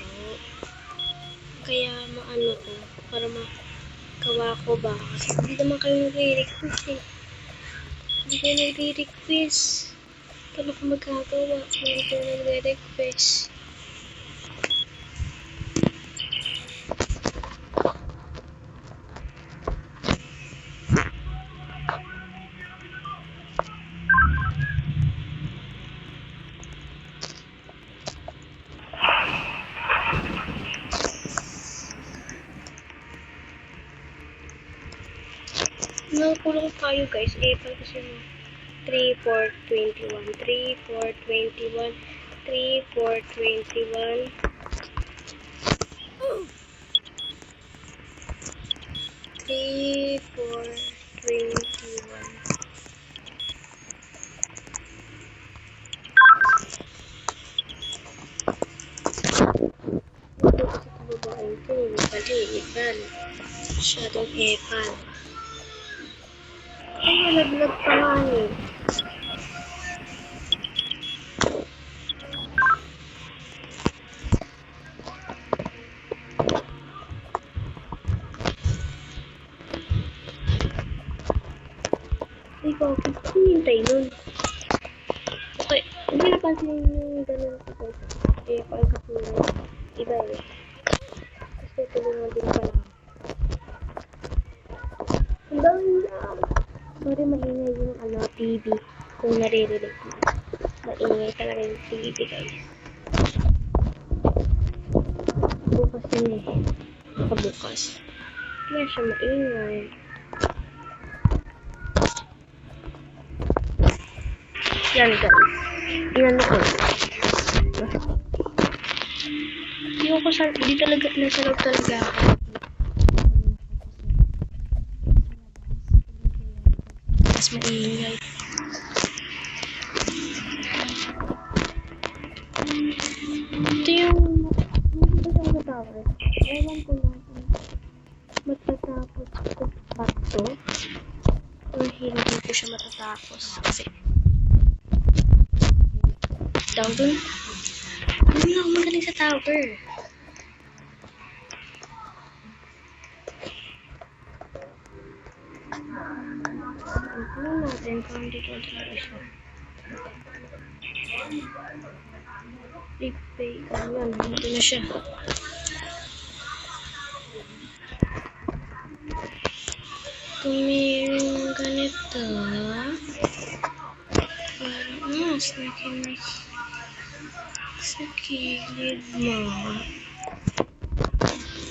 laro. Kaya maano ko, para makawa ko ba. Kasi hindi naman kayo nagre-request eh. Hindi kayo nagre-request. Paano ko magkagawa kung hindi kayo nagre-request? Nakulong tayo guys. April kasi mo. 3, 4, 21. 3, 4, 21. 3, 4, 21. 3, 4, 21. Ito kasi ito babae ito. Ipal. Shadow ipal. Ay, nalaglag pa nga eh. Ay, bakit? Hinihintay nun. Okay, hindi napansin yung ganun ko guys. Eh, pagkat mo iba eh. Kasi tulungan din pala. Ang dami lang. Sorry, maingay yung TV. Kung naririnig mo. Maingay talaga yung TV guys. Bukas yun eh. Nakabukas. Kaya siya maingay. Yan guys. Yan ako. Hindi ko sa... Di talaga nasa loob talaga ako. Mas maingay. Ito yung... Ito yung matawag. Ewan ko lang kung matatapos ko pa to. Or hindi ko siya matatapos. Kasi... Down dun. Hindi ako magaling sa tower. Tignan natin kung dito talaga siya. Replay. Ayan, dito na siya. Kung mayroong ganito, parang sa kilid mo.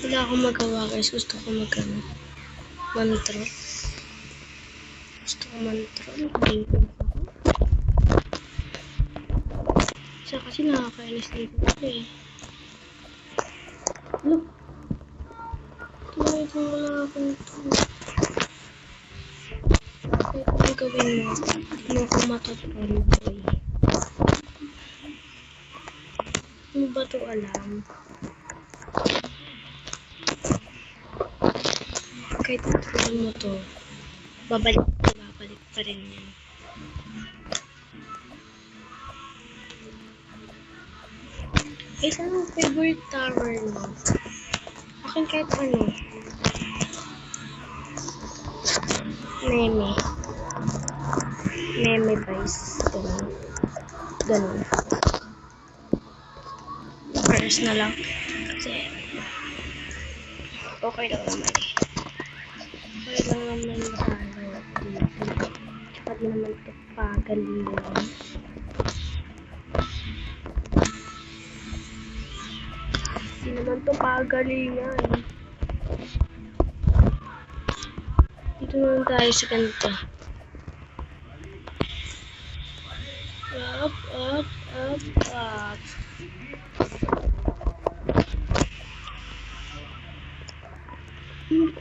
Wala akong magawa guys. Gusto ko mantra. Gusto ko mantra. Game ko ako. Siya kasi nakakainis dito eh. Look. Ito wala akong ito. Kaya kung gawin mo, hindi mo ko matatuloy. Ano ba ito alam? Kahit tutuloy mo to, babalik pa rin yan. Eh, saan ang favorite tower mo? Akin kahit ano. Meme guys. Ganun. First na lang. Kasi, okay lang naman eh. Okay lang naman sana. Tsaka di naman ito pagalingan. Di naman ito pagalingan. Dito naman tayo sa ganito. Up.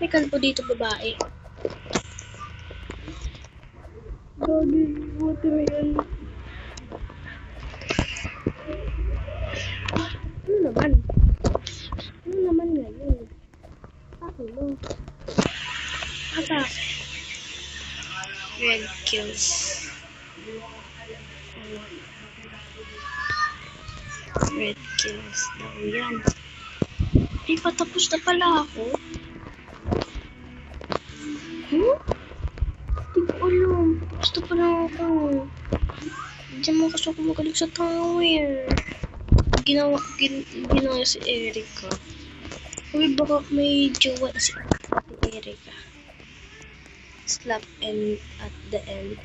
May kalbo dito babae. Gagi, buti mo yan. Ano naman? Ano naman ngayon? Ako mo. Ata. Red kills. Red Yes daw yan. Di pa tapos na pala ako. Di ko alam. Basta pala ako. Diyan mo kasi ako magaling sa tower. Ginawa si Erica. Uy, baka may jowa na si Erica. Slap N at the end.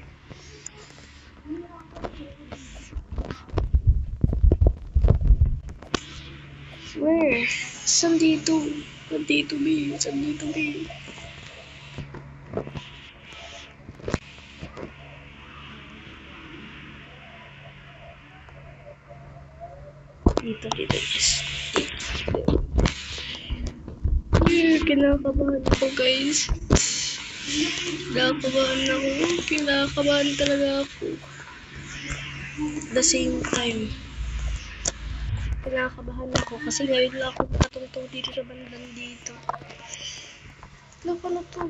Where? Saan dito? Nandito, B. Saan dito, B? Dito, guys. Kinakabahan ako, guys. Kinakabahan talaga ako. At the same time, kinakabahan ako kasi ngayon lang ako nakatungtong dito sa bandang dito. Loko na to.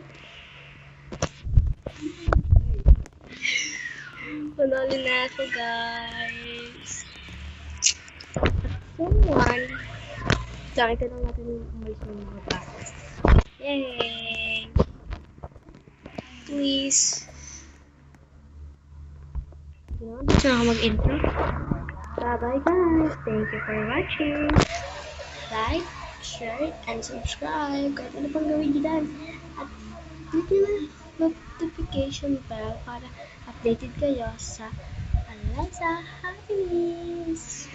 Panalo na ako, guys. Someone. Nakita lang natin yung umalis ng mga bata. Yay! Please. Yun, gusto na ako mag-intro. Bye-bye, guys. Thank you for watching. Like, share, and subscribe. Kahit ano pang gawin dyan. At click nyo na notification bell para updated kayo sa Eliza Happiness.